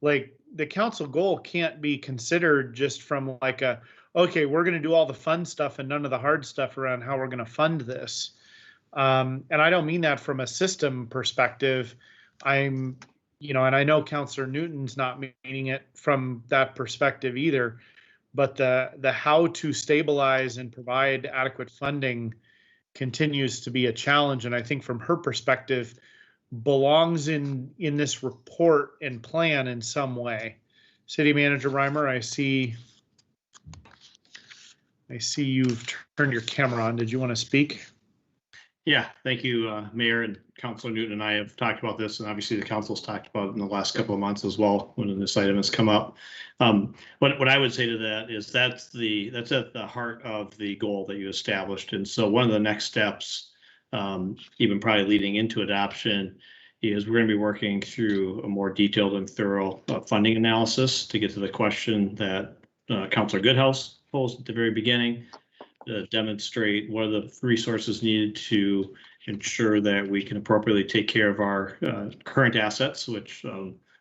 like the council goal can't be considered just from like okay, we're going to do all the fun stuff and none of the hard stuff around how we're going to fund this. And I don't mean that from a system perspective. And I know Councillor Newton's not meaning it from that perspective either, but the how to stabilize and provide adequate funding continues to be a challenge. And I think from her perspective belongs in this report and plan in some way. City Manager Reimer, I see you've turned your camera on. Did you want to speak? Yeah, thank you, Mayor and Councilor Newton and I have talked about this, and obviously the council's talked about it in the last couple of months as well when this item has come up. What I would say to that is that's at the heart of the goal that you established, and so one of the next steps, even probably leading into adoption, is we're going to be working through a more detailed and thorough funding analysis to get to the question that Councilor Goodhouse posed at the very beginning. Demonstrate what are the resources needed to ensure that we can appropriately take care of our current assets, which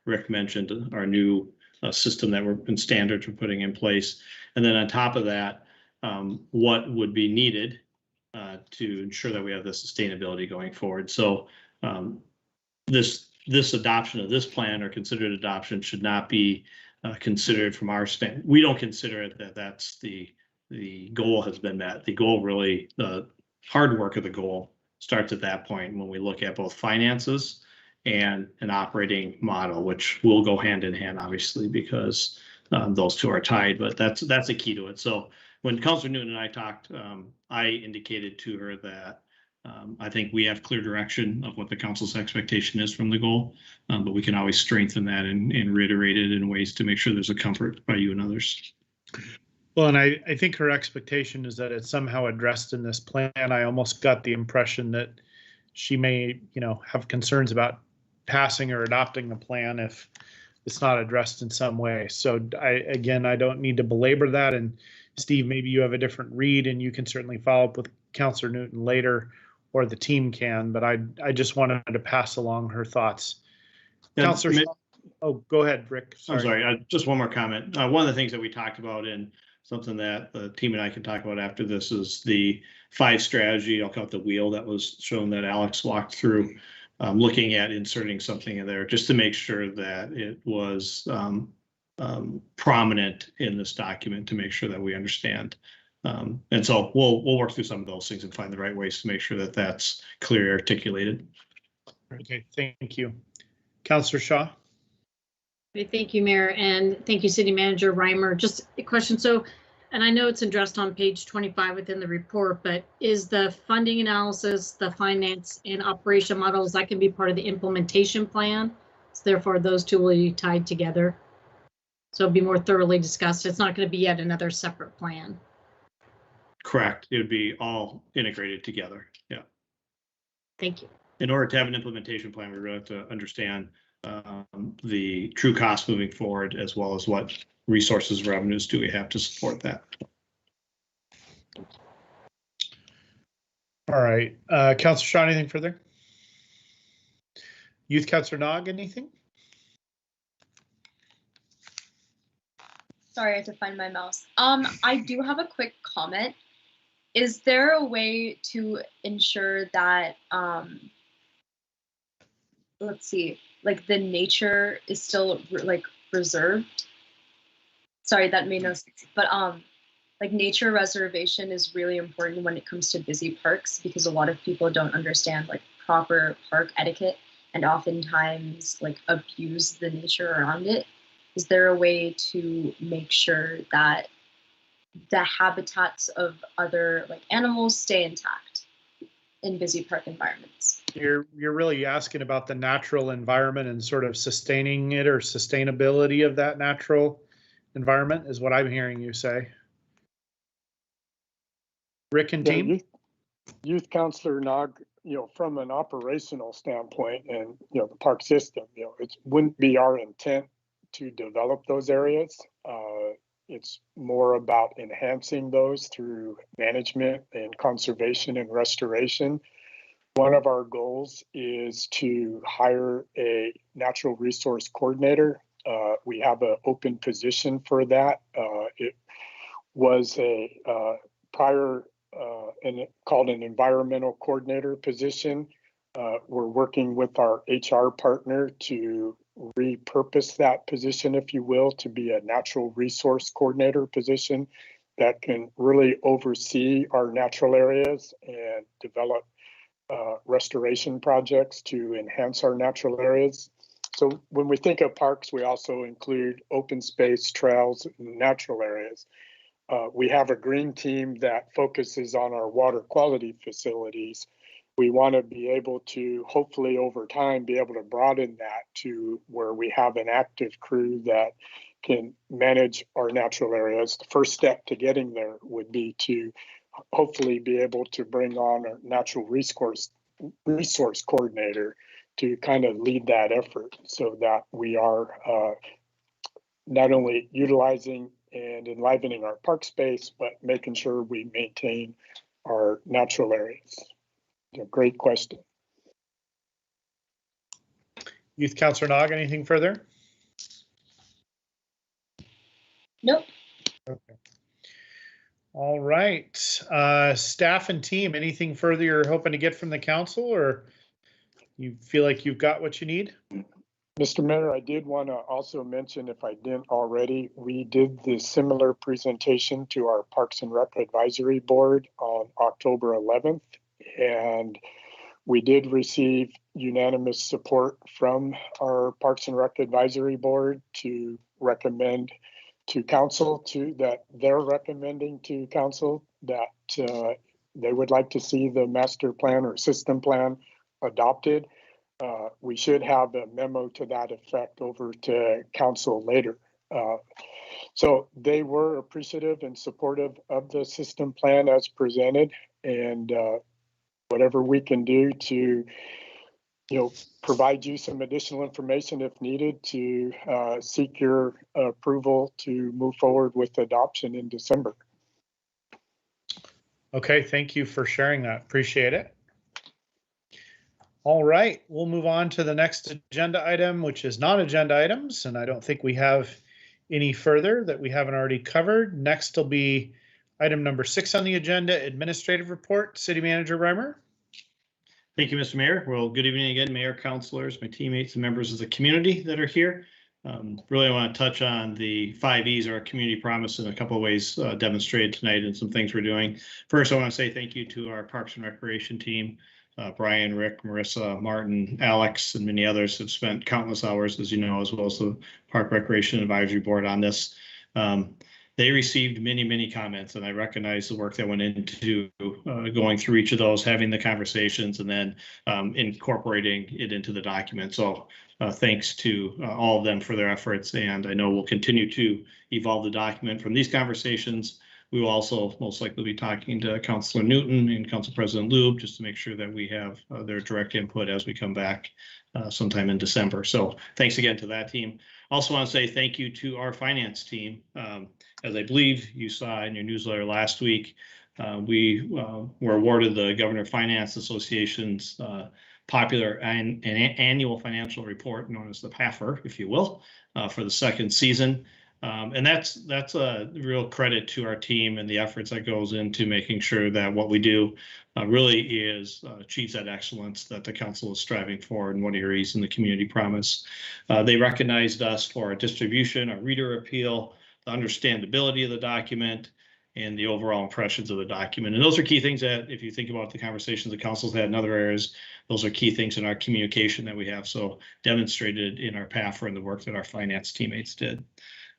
Rick mentioned, our new system and standards we're putting in place. And then on top of that, what would be needed to ensure that we have the sustainability going forward. So this adoption of this plan or considered adoption should not be considered from our stand. We don't consider it that that's the goal has been met. The goal really, the hard work of the goal starts at that point when we look at both finances and an operating model, which will go hand in hand, obviously, because those two are tied, but that's a key to it. So when Councilor Newton and I talked, I indicated to her that I think we have clear direction of what the council's expectation is from the goal, but we can always strengthen that and reiterate it in ways to make sure there's a comfort by you and others. Well, and I think her expectation is that it's somehow addressed in this plan. I almost got the impression that she may, have concerns about passing or adopting the plan if it's not addressed in some way. So I don't need to belabor that. And Steve, maybe you have a different read and you can certainly follow up with Councilor Newton later, or the team can, but I just wanted to pass along her thoughts. Yeah, Councilor Shaw, oh, go ahead, Rick. I'm sorry, just one more comment. One of the things that we talked about and something that the team and I can talk about after this is the 5 strategy, I'll call it the wheel that was shown that Alex walked through, looking at inserting something in there just to make sure that it was prominent in this document to make sure that we understand. And so we'll work through some of those things and find the right ways to make sure that that's clearly articulated. Okay, thank you. Councilor Shaw. Okay, thank you, Mayor, and thank you, City Manager Reimer. Just a question. So, and I know it's addressed on page 25 within the report, but is the funding analysis, the finance and operation models, that can be part of the implementation plan? So therefore, those two will be tied together. So it'll be more thoroughly discussed. It's not going to be yet another separate plan. Correct. It would be all integrated together. Yeah. Thank you. In order to have an implementation plan, we really have to understand the true cost moving forward, as well as what resources, revenues do we have to support that. All right, Councilor Shaw, anything further? Youth Councilor Nog, anything? Sorry, I had to find my mouse. I do have a quick comment. Is there a way to ensure that, let's see, like the nature is still like reserved? Sorry, that made no sense. But like nature reservation is really important when it comes to busy parks, because a lot of people don't understand like proper park etiquette and oftentimes like abuse the nature around it. Is there a way to make sure that the habitats of other like animals stay intact in busy park environments? You're really asking about the natural environment and sort of sustaining it, or sustainability of that natural environment is what I'm hearing you say. Rick and team? Youth Councilor Nog, from an operational standpoint and, the park system, it wouldn't be our intent to develop those areas. It's more about enhancing those through management and conservation and restoration. One of our goals is to hire a natural resource coordinator. We have an open position for that. It was a prior called an environmental coordinator position. We're working with our HR partner to repurpose that position, if you will, to be a natural resource coordinator position that can really oversee our natural areas and develop restoration projects to enhance our natural areas. So when we think of parks, we also include open space, trails, and natural areas. We have a green team that focuses on our water quality facilities. We want to be able to, hopefully over time, be able to broaden that to where we have an active crew that can manage our natural areas. The first step to getting there would be to hopefully be able to bring on a natural resource coordinator to kind of lead that effort, so that we are not only utilizing and enlivening our park space, but making sure we maintain our natural areas. Great question. Youth Councilor Nog, anything further? Nope. Okay. All right. Staff and team, anything further you're hoping to get from the council, or you feel like you've got what you need? Mr. Mayor, I did want to also mention, if I didn't already, we did the similar presentation to our Parks and Rec Advisory Board on October 11th, and we did receive unanimous support from our Parks and Rec Advisory Board to recommend to council that they're recommending to council that they would like to see the master plan or system plan adopted. We should have a memo to that effect over to council later. So they were appreciative and supportive of the system plan as presented, and whatever we can do to provide you some additional information if needed to seek your approval to move forward with adoption in December. Okay, thank you for sharing that. Appreciate it. All right, we'll move on to the next agenda item, which is non-agenda items, and I don't think we have any further that we haven't already covered. Next will be item number 6 on the agenda, administrative report. City Manager Reimer. Thank you, Mr. Mayor. Well, good evening again, Mayor, councilors, my teammates, and members of the community that are here. Really want to touch on the 5 E's, our community promise, in a couple of ways demonstrated tonight, and some things we're doing. First, I want to say thank you to our Parks and Recreation team Brian, Rick, Marissa, Martin, Alex, and many others have spent countless hours, as you know, as well as the Park Recreation Advisory Board on this. They received many, many comments, and I recognize the work that went into going through each of those, having the conversations, and then incorporating it into the document. So thanks to all of them for their efforts, and I know we'll continue to evolve the document from these conversations. We will also most likely be talking to Councilor Newton and Council President Lube just to make sure that we have their direct input as we come back sometime in December. So thanks again to that team. Also want to say thank you to our finance team. As I believe you saw in your newsletter last week, we were awarded the Governor Finance Association's popular annual financial report, known as the PAFR, if you will, for the second season. And that's a real credit to our team and the efforts that goes into making sure that what we do really is achieves that excellence that the council is striving for in one areas in the community promise. They recognized us for our distribution, our reader appeal, the understandability of the document, and the overall impressions of the document. And those are key things that, if you think about the conversations the council's had in other areas, those are key things in our communication that we have. So demonstrated in our PAFR and the work that our finance teammates did.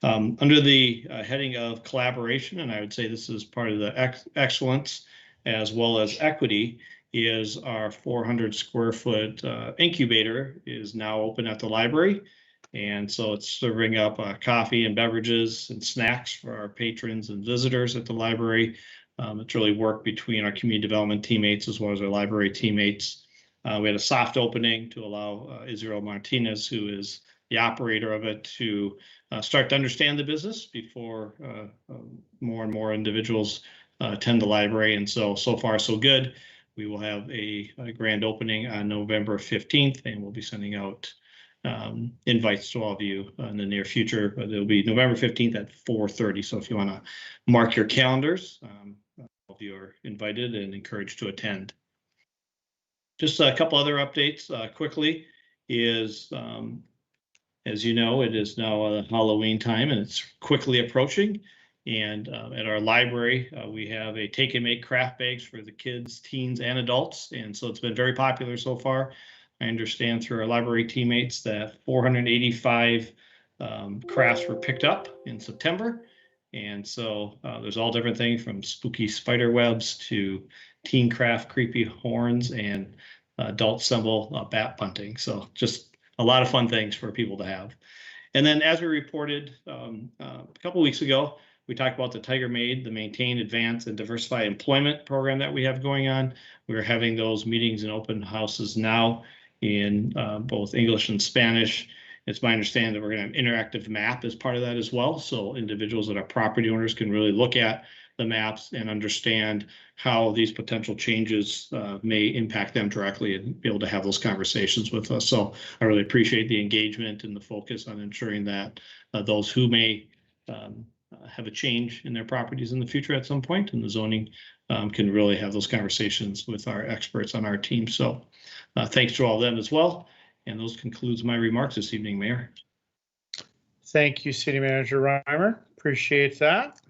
Under the heading of collaboration, and I would say this is part of the excellence as well as equity, is our 400 square foot incubator is now open at the library. And so it's serving up coffee and beverages and snacks for our patrons and visitors at the library. It's really worked between our community development teammates as well as our library teammates. We had a soft opening to allow Israel Martinez, who is the operator of it, to start to understand the business before more and more individuals attend the library. And so far so good. We will have a grand opening on November 15th, and we'll be sending out invites to all of you in the near future. But it'll be November 15th at 4:30. So if you want to mark your calendars, all of you are invited and encouraged to attend. Just a couple other updates quickly is, as you know, it is now Halloween time and it's quickly approaching. And at our library, we have a take and make craft bags for the kids, teens, and adults. And so it's been very popular so far. I understand through our library teammates that 485 crafts were picked up in September. And so there's all different things from spooky spider webs to teen craft creepy horns and adult symbol bat bunting. So just a lot of fun things for people to have. And then as we reported a couple weeks ago, we talked about the Tiger Made, the Maintain, Advance, and Diversify Employment program that we have going on. We're having those meetings and open houses now in both English and Spanish. It's my understanding that we're going to have an interactive map as part of that as well. So individuals that are property owners can really look at the maps and understand how these potential changes may impact them directly and be able to have those conversations with us. So I really appreciate the engagement and the focus on ensuring that those who may have a change in their properties in the future at some point in the zoning can really have those conversations with our experts on our team. So thanks to all of them as well. And those concludes my remarks this evening, Mayor. Thank you, City Manager Reimer. Appreciate that.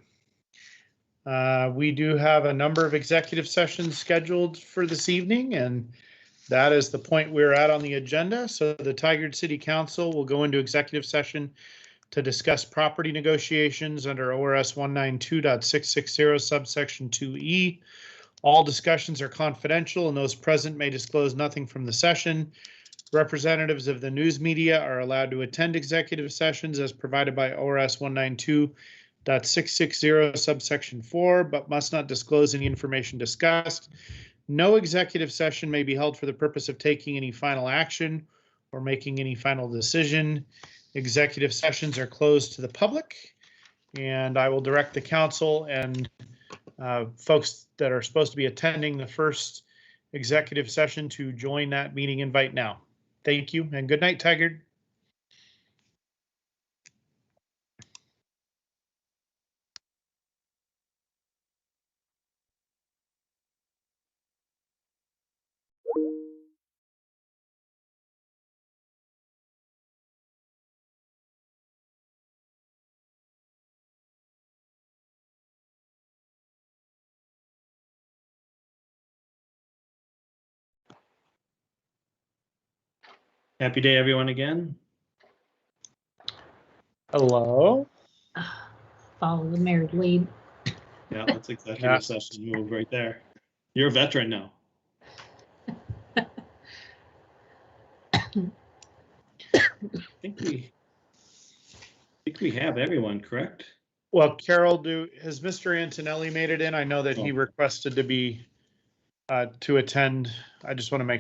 We do have a number of executive sessions scheduled for this evening, and that is the point we're at on the agenda. So the Tigard City Council will go into executive session to discuss property negotiations under ORS 192.660 subsection 2E. All discussions are confidential and those present may disclose nothing from the session. Representatives of the news media are allowed to attend executive sessions as provided by ORS 192.660 subsection 4, but must not disclose any information discussed. No executive session may be held for the purpose of taking any final action or making any final decision. Executive sessions are closed to the public, and I will direct the council and folks that are supposed to be attending the first executive session to join that meeting invite now. Thank you and good night, Tigard. Happy day, everyone, again. Hello. Follow the mayor's lead. Yeah, that's executive session move right there. You're a veteran now. I think we have everyone, correct? Well, Carol, has Mr. Antonelli made it in? I know that he requested to be to attend. I just want to make